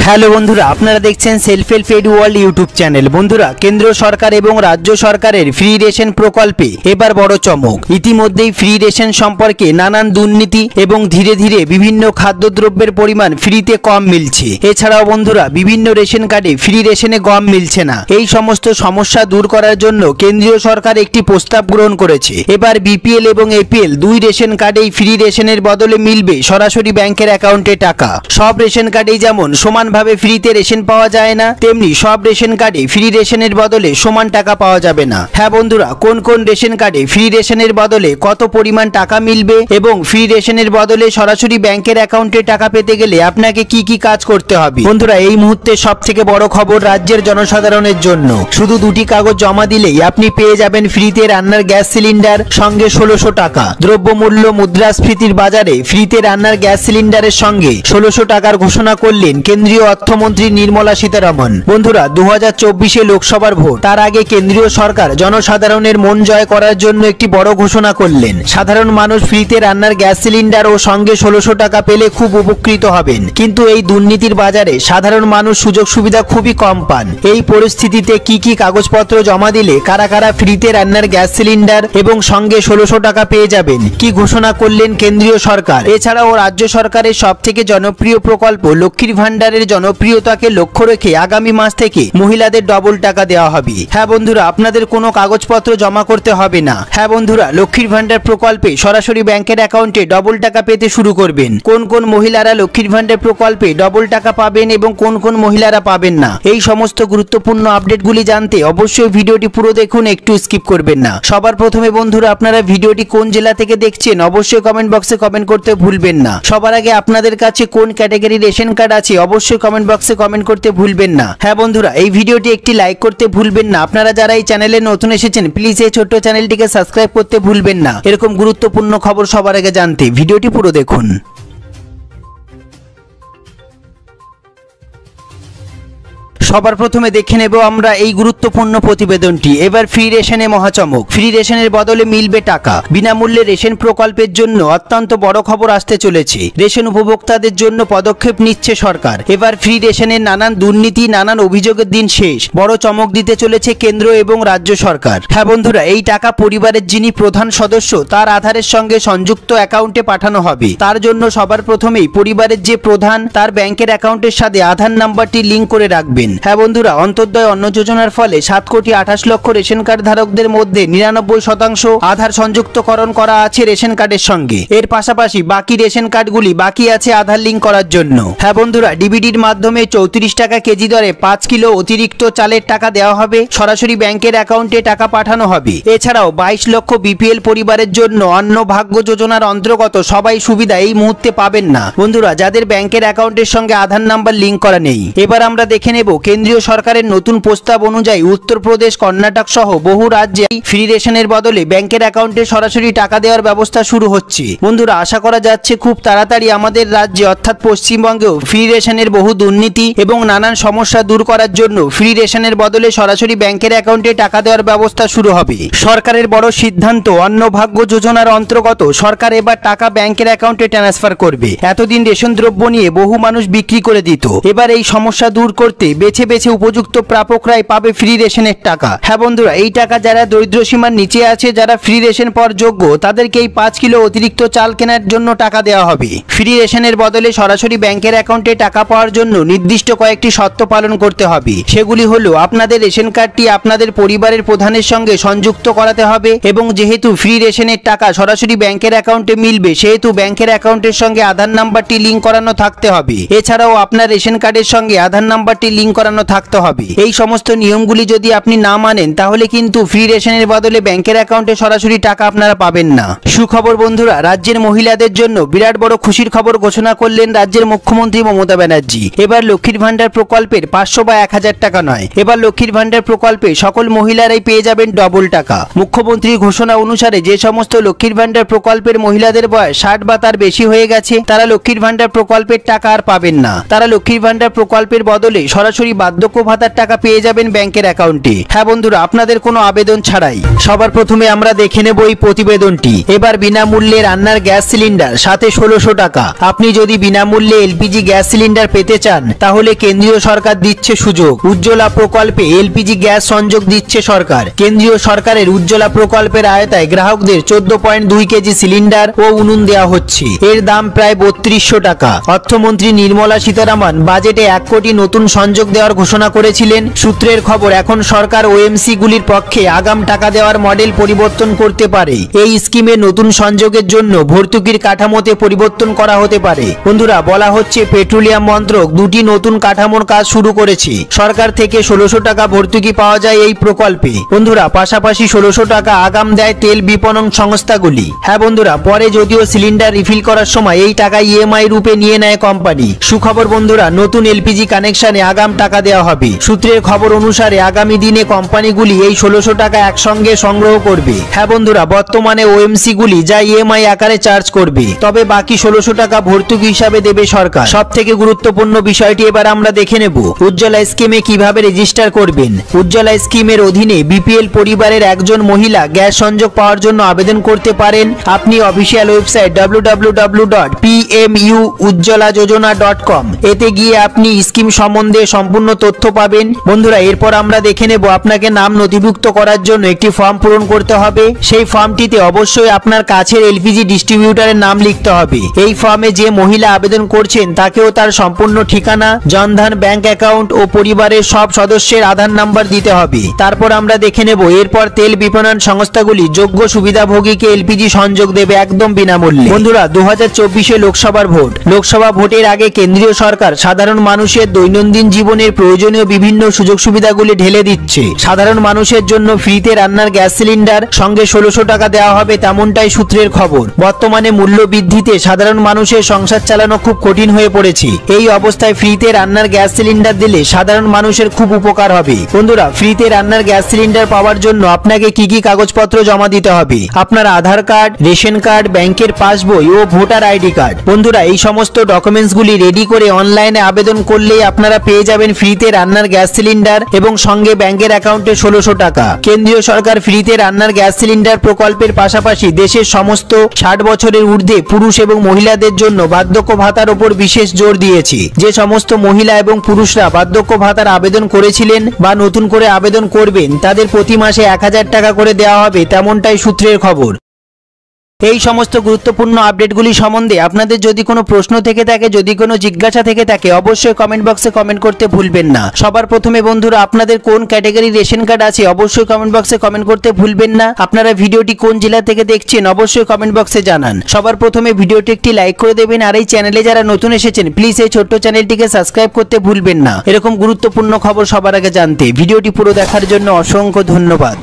Hello বন্ধুরা, আপনারা দেখছেন self help aid world YouTube channel. বন্ধুরা, কেন্দ্র সরকার এবং রাজ্য সরকারের ফ্রি রেশন প্রকল্পে এবার বড় চমক। ইতিমধ্যেই ফ্রি রেশন সম্পর্কে নানান দুর্নীতি এবং ধীরে ধীরে বিভিন্ন খাদ্যদ্রব্যের পরিমাণ ফ্রিতে কম মিলছে। এছাড়াও বন্ধুরা, বিভিন্ন রেশন কার্ডে ফ্রি রেশনে গম মিলছে না। এই সমস্ত সমস্যা দূর করার জন্য কেন্দ্রীয় সরকার একটি প্রস্তাব গ্রহণ করেছে। এবার বিপিএল এবং এপিএল দুই রেশন কার্ডেই ফ্রি রেশনের বদলে মিলবে সরাসরি ব্যাংকের অ্যাকাউন্টে টাকা। সব রেশন কার্ডেই যেমন সমানভাবে ফ্রিতে রেশন পাওয়া যায় না, তেমনি সব রেশন কার্ডে ফ্রি রেশনের বদলে সমান টাকা পাওয়া যাবে না। হ্যাঁ বন্ধুরা, কোন কোন রেশন কার্ডে ফ্রি রেশনের বদলে কত পরিমাণ টাকা মিলবে এবং ফ্রি রেশনের বদলে সরাসরি ব্যাংকের অ্যাকাউন্টে টাকা পেতে গেলে আপনাকে কি কি কাজ করতে হবে। বন্ধুরা, এই মুহূর্তে সব থেকে বড় খবর রাজ্যের জনসাধারণের জন্য। শুধু দুটি কাগজ জমা দিলেই আপনি পেয়ে যাবেন ফ্রিতে রান্নার গ্যাস সিলিন্ডার, সঙ্গে 1600 টাকা। দ্রব্যমূল্য মুদ্রাস্ফীতির বাজারে ফ্রিতে রান্নার গ্যাস সিলিন্ডারের সঙ্গে 1600 টাকার ঘোষণা করলেন কেন্দ্রীয় অর্থমন্ত্রী নির্মলা সীতারামন। বন্ধুরা, 2024-এ লোকসভার ভোট, তার আগে কেন্দ্রীয় সরকার জনসাধারণের মন জয় করার জন্য একটি বড় ঘোষণা করলেন। সাধারণ মানুষ ফ্রিতে রান্নার গ্যাস সিলিন্ডার ও সঙ্গে 1600 টাকা পেলে খুব উপকৃত হবেন। কিন্তু এই দুর্নীতির বাজারে সাধারণ মানুষ সুযোগ সুবিধা খুবই কম পান। এই পরিস্থিতিতে কি কি কাগজপত্র জমা দিলে কারা কারা ফ্রিতে রান্নার গ্যাস সিলিন্ডার এবং সঙ্গে 1600 টাকা পেয়ে যাবেন, কি ঘোষণা করলেন কেন্দ্রীয় সরকার। এছাড়াও রাজ্য সরকারের সবথেকে জনপ্রিয় প্রকল্প লক্ষ্মীর ভান্ডারের জনপ্রিয়তাকে লক্ষ্য রেখে আগামী মাস থেকে মহিলাদের ডবল টাকা দেওয়া হবে। হ্যাঁ বন্ধুরা, আপনাদের কোনো কাগজপত্র জমা করতে হবে না। হ্যাঁ বন্ধুরা, লক্ষ্মীর ভান্ডার প্রকল্পে সরাসরি ব্যাংকের অ্যাকাউন্টে ডবল টাকা পেতে শুরু করবেন। কোন কোন মহিলারা লক্ষ্মীর ভান্ডার প্রকল্পে ডবল টাকা পাবেন এবং কোন কোন মহিলারা পাবেন না, এই সমস্ত গুরুত্বপূর্ণ আপডেটগুলি জানতে অবশ্যই ভিডিওটি পুরো দেখুন, একটু স্কিপ করবেন না। সবার প্রথমে বন্ধুরা, আপনারা ভিডিওটি কোন জেলা থেকে দেখছেন অবশ্যই কমেন্ট বক্সে কমেন্ট করতে ভুলবেন না। সবার আগে আপনাদের কাছে কোন ক্যাটাগরি রেশন কার্ড আছে অবশ্যই কমেন্ট বক্সে কমেন্ট করতে ভুলবেন না। হ্যাঁ বন্ধুরা, এই ভিডিওটি একটি লাইক করতে ভুলবেন না। আপনারা যারা এই চ্যানেলে নতুন এসেছেন প্লিজ এই ছোট্ট চ্যানেলটিকে সাবস্ক্রাইব করতে ভুলবেন না। এরকম গুরুত্বপূর্ণ খবর সবার আগে জানতে ভিডিওটি পুরো দেখুন। সবার প্রথমে দেখে নেব আমরা এই গুরুত্বপূর্ণ প্রতিবেদনটি। এবার ফ্রি রেশনে মহাচমক, ফ্রি রেশনের বদলে মিলবে টাকা। বিনামূল্যে রেশন প্রকল্পের জন্য অত্যন্ত বড় খবর আসতে চলেছে। রেশন উপভোক্তাদের জন্য পদক্ষেপ নিচ্ছে সরকার। এবার ফ্রি রেশনের নানান দুর্নীতি, নানান অভিযোগের দিন শেষ। বড় চমক দিতে চলেছে কেন্দ্র এবং রাজ্য সরকার। হ্যাঁ বন্ধুরা, এই টাকা পরিবারের যিনি প্রধান সদস্য তার আধারের সঙ্গে সংযুক্ত অ্যাকাউন্টে পাঠানো হবে। তার জন্য সবার প্রথমেই পরিবারের যে প্রধান তার ব্যাংকের অ্যাকাউন্টের সাথে আধার নাম্বারটি লিঙ্ক করে রাখবেন। হ্যাঁ বন্ধুরা, অন্তর্দয় অন্ন যোজনার ফলে 7,28,00,000 রেশন কার্ড ধারকদের মধ্যে 99% আধার সংযুক্তকরণ করা আছে রেশন কার্ডের সঙ্গে। এর পাশাপাশি বাকি রেশন কার্ডগুলি বাকি আছে আধার লিঙ্ক করার জন্য। হ্যাঁ বন্ধুরা, ডিবিডির মাধ্যমে 34 টাকা কেজি দরে 5 কিলো অতিরিক্ত চালের টাকা দেওয়া হবে। সরাসরি ব্যাংকের অ্যাকাউন্টে টাকা পাঠানো হবে। এছাড়াও 22 লক্ষ বিপিএল পরিবারের জন্য অন্ন ভাগ্য যোজনার অন্তর্গত সবাই সুবিধা এই মুহূর্তে পাবেন না বন্ধুরা, যাদের ব্যাংকের অ্যাকাউন্টের সঙ্গে আধার নাম্বার লিঙ্ক করা নেই। এবার আমরা দেখে নেব কেন্দ্রীয় সরকারের নতুন প্রস্তাব অনুযায়ী উত্তরপ্রদেশ, কর্ণাটক সহ বহু রাজ্যে ফ্রি রেশনের বদলে ব্যাংকের অ্যাকাউন্টে সরাসরি টাকা দেওয়ার ব্যবস্থা শুরু হচ্ছে। বন্ধুরা, আশা করা যাচ্ছে খুব তাড়াতাড়ি আমাদের রাজ্যে অর্থাৎ পশ্চিমবঙ্গেও ফ্রি রেশনের বহু দুর্নীতি এবং নানান সমস্যা দূর করার জন্য ফ্রি রেশনের বদলে সরাসরি ব্যাংকের অ্যাকাউন্টে টাকা দেওয়ার ব্যবস্থা শুরু হবে। সরকারের বড় সিদ্ধান্ত, অন্নভাগ্য যোজনার অন্তর্গত সরকার এবার টাকা ব্যাংকের অ্যাকাউন্টে ট্রান্সফার করবে। এতদিন রেশন দ্রব্য নিয়ে বহু মানুষ বিক্রি করে দিত। এবার এই সমস্যা দূর করতে বেছে বেছে উপযুক্ত প্রাপকরাই পাবে ফ্রি রেশনের টাকা। হ্যাঁ বন্ধুরা, এই টাকা যারা দরিদ্র সীমার নিচে আছে, যারা ফ্রি রেশন পাওয়ার যোগ্য, তাদেরকে এই 5 কিলো অতিরিক্ত চাল কেনার জন্য টাকা দেওয়া হবে। ফ্রি রেশনের বদলে সরাসরি ব্যাংকের অ্যাকাউন্টে টাকা পাওয়ার জন্য নির্দিষ্ট কয়েকটি শর্ত পালন করতে হবে। সেগুলি হলো, আপনাদের রেশন কার্ডটি আপনাদের পরিবারের প্রধানের সঙ্গে সংযুক্ত করাতে হবে এবং যেহেতু ফ্রি রেশনের টাকা সরাসরি ব্যাংকের অ্যাকাউন্টে মিলবে সেহেতু ব্যাংকের অ্যাকাউন্টের সঙ্গে আধার নাম্বারটি লিঙ্ক করানো থাকতে হবে। এছাড়াও আপনার রেশন কার্ডের সঙ্গে আধার নাম্বারটি লিঙ্ক করানো থাকতে হবে। এই সমস্ত নিয়মগুলি যদি আপনি না মানেন তাহলে কিন্তু ফ্রি রেশনের বদলে ব্যাংকের অ্যাকাউন্টে সরাসরি টাকা আপনারা পাবেন না। সুখবর বন্ধুরা, রাজ্যের মহিলাদের জন্য বিরাট বড় খুশির খবর ঘোষণা করলেন রাজ্যের মুখ্যমন্ত্রী মমতা ব্যানার্জি। এবার লক্ষ্মীর ভান্ডার প্রকল্পের 500 বা 1000 টাকা নয়, এবার লক্ষ্মীর ভান্ডার প্রকল্পে সকল মহিলারাই পেয়ে যাবেন ডবল টাকা। মুখ্যমন্ত্রীর ঘোষণা অনুসারে যে সমস্ত লক্ষ্মীর ভান্ডার প্রকল্পের মহিলাদের বয়স 60 বা তার বেশি হয়ে গেছে তারা লক্ষ্মীর ভান্ডার প্রকল্পের টাকা আর পাবেন না। তারা লক্ষ্মীর ভান্ডার প্রকল্পের বদলে সরাসরি বার্ধক্য ভাতার টাকা পেয়ে যাবেন ব্যাংকের অ্যাকাউন্টে। হ্যাঁ বন্ধুরা, আপনাদের কোনো আবেদন ছাড়াই। সবার প্রথমে আমরা দেখে নেব এই প্রতিবেদনটি। এবার বিনামূল্যে রান্নার গ্যাস সিলিন্ডার, সাথে 1600 টাকা। আপনি যদি বিনামূল্যে এলপিজি গ্যাস সিলিন্ডার পেতে চান তাহলে কেন্দ্রীয় সরকার দিচ্ছে সুযোগ। উজ্জ্বলা প্রকল্পে এলপিজি গ্যাস সংযোগ দিচ্ছে সরকার। কেন্দ্রীয় সরকারের উজ্জ্বলা প্রকল্পের আওতায় গ্রাহকদের 14.2 কেজি সিলিন্ডার ও উনুন দেওয়া হচ্ছে। এর দাম প্রায় 3200 টাকা। অর্থমন্ত্রী নির্মলা সীতারামন বাজেটে 1 কোটি নতুন সংযোগ দেওয়ার ঘোষণা করেছিলেন। সূত্রের খবর, এখন সরকার ওএমসি গুলির পক্ষে আগাম টাকা দেওয়ার মডেল পরিবর্তন করতে পারে। এই স্কিমে নতুন সংযোগের জন্য ভর্তুকির কাঠামোতে পরিবর্তন করা হতে পারে। বন্ধুরা, বলা হচ্ছে পেট্রোলিয়াম মন্ত্রক 2টি নতুন কাঠামোর কাজ শুরু করেছে। সরকার থেকে 1600 টাকা ভর্তুকি পাওয়া যায় এই প্রকল্পে। বন্ধুরা, পাশাপাশি 1600 টাকা আগাম দেয় তেল বিপণন সংস্থাগুলি। হ্যাঁ বন্ধুরা, পরে যদিও সিলিন্ডার রিফিল করার সময় এই টাকা ইএমআই রূপে নিয়ে নেয় কোম্পানি। সুখবর বন্ধুরা, নতুন এলপিজি কানেকশনে আগাম টাকা দেওয়া হবে। সূত্রের খবর অনুসারে আগামী দিনে কোম্পানিগুলি এই 1600 টাকা একসঙ্গে সংগ্রহ করবে। হ্যাঁ বন্ধুরা, বর্তমানে ওএমসি গুলি যা ইএমআই আকারে চার্জ করবে, তবে বাকি 1600 টাকা ভর্তুকি হিসাবে দেবে সরকার। সব থেকে গুরুত্বপূর্ণ বিষয়টি এবার আমরা দেখে নেব। উজ্জ্বলা স্কিমে কিভাবে রেজিস্টার করবেন। উজ্জ্বলা স্কিমের অধীনে বিপিএল পরিবারের একজন মহিলা গ্যাস সংযোগ পাওয়ার জন্য আবেদন করতে পারেন। আপনি অফিসিয়াল ওয়েবসাইট www.pmujjolajojona.com এতে গিয়ে আপনি স্কিম সম্বন্ধে সম্পূর্ণ তথ্য পাবেন। বন্ধুরা, এরপর আমরা দেখে নেব আপনাকে নাম নথিভুক্ত করার জন্য একটি ফর্ম পূরণ করতে হবে। সেই ফর্মটিতে অবশ্যই আপনার কাছের এলপিজি ডিস্ট্রিবিউটরের নাম লিখতে হবে। এই ফর্মে যে মহিলা আবেদন করছেন তাকেও তার সম্পূর্ণ ঠিকানা, জনধন ব্যাংক অ্যাকাউন্ট ও পরিবারের সব সদস্যের আধার নাম্বার দিতে হবে। তারপর আমরা দেখে নেব এরপর তেল বিপণন সংস্থাগুলি যোগ্য সুবিধাভোগীকে এলপিজি সংযোগ দেবে একদম বিনামূল্যে। বন্ধুরা, 2024 লোকসভার ভোট। লোকসভা ভোটের আগে কেন্দ্রীয় সরকার সাধারণ মানুষের দৈনন্দিন জীবনের প্রয়োজনীয় বিভিন্ন সুযোগ সুবিধাগুলি ঢেলে দিচ্ছে। সাধারণ মানুষের জন্য ফ্রিতে রান্নার গ্যাস সিলিন্ডার, সঙ্গে 1600 টাকা দেওয়া হবে, তেমনটাই সূত্রের খবর। বর্তমানে মূল্য বৃদ্ধিতে সাধারণ মানুষের সংসার চালানো খুব কঠিন হয়ে পড়েছে। এই অবস্থায় ফ্রিতে রান্নার গ্যাস সিলিন্ডার দিলে সাধারণ মানুষের খুব উপকার হবে। বন্ধুরা, ফ্রিতে রান্নার গ্যাস সিলিন্ডার পাওয়ার জন্য আপনাকে কি কি কাগজপত্র জমা দিতে হবে? আপনার আধার কার্ড, রেশন কার্ড, ব্যাংকের পাসবই ও ভোটার আইডি কার্ড। বন্ধুরা, এই সমস্ত ডকুমেন্টসগুলি রেডি করে অনলাইনে আবেদন করলেই আপনারা পেয়ে যাবেন ফ্রিতে রান্নার গ্যাস সিলিন্ডার এবং সঙ্গে ব্যাংকের অ্যাকাউন্টে 1600 টাকা। কেন্দ্রীয় সরকার ফ্রিতে রান্নার গ্যাস সিলিন্ডার প্রকল্পের পাশাপাশি দেশের সমস্ত 60 বছরের ঊর্ধ্বে পুরুষ এবং মহিলাদের জন্য বার্ধক্য ভাতার উপর বিশেষ জোর দিয়েছে। যে সমস্ত মহিলা এবং পুরুষরা বার্ধক্য ভাতার আবেদন করেছিলেন বা নতুন করে আবেদন করবেন তাদের প্রতি মাসে 1000 টাকা করে দেওয়া হবে, তেমনটাই সূত্রের খবর। এই সমস্ত গুরুত্বপূর্ণ আপডেটগুলি সম্বন্ধে আপনাদের যদি কোনো প্রশ্ন থেকে থাকে, যদি কোনো জিজ্ঞাসা থেকে থাকে, অবশ্যই কমেন্ট বক্সে কমেন্ট করতে ভুলবেন না। সবার প্রথমে বন্ধুরা, আপনাদের কোন ক্যাটাগরি রেশন কার্ড আছে অবশ্যই কমেন্ট বক্সে কমেন্ট করতে ভুলবেন না। আপনারা ভিডিওটি কোন জেলা থেকে দেখছেন অবশ্যই কমেন্ট বক্সে জানান। সবার প্রথমে ভিডিওটি একটি লাইক করে দেবেন, আর এই চ্যানেলে যারা নতুন এসেছেন প্লিজ এই ছোট্ট চ্যানেলটিকে সাবস্ক্রাইব করতে ভুলবেন না। এরকম গুরুত্বপূর্ণ খবর সবার আগে জানতে ভিডিওটি পুরো দেখার জন্য অসংখ্য ধন্যবাদ।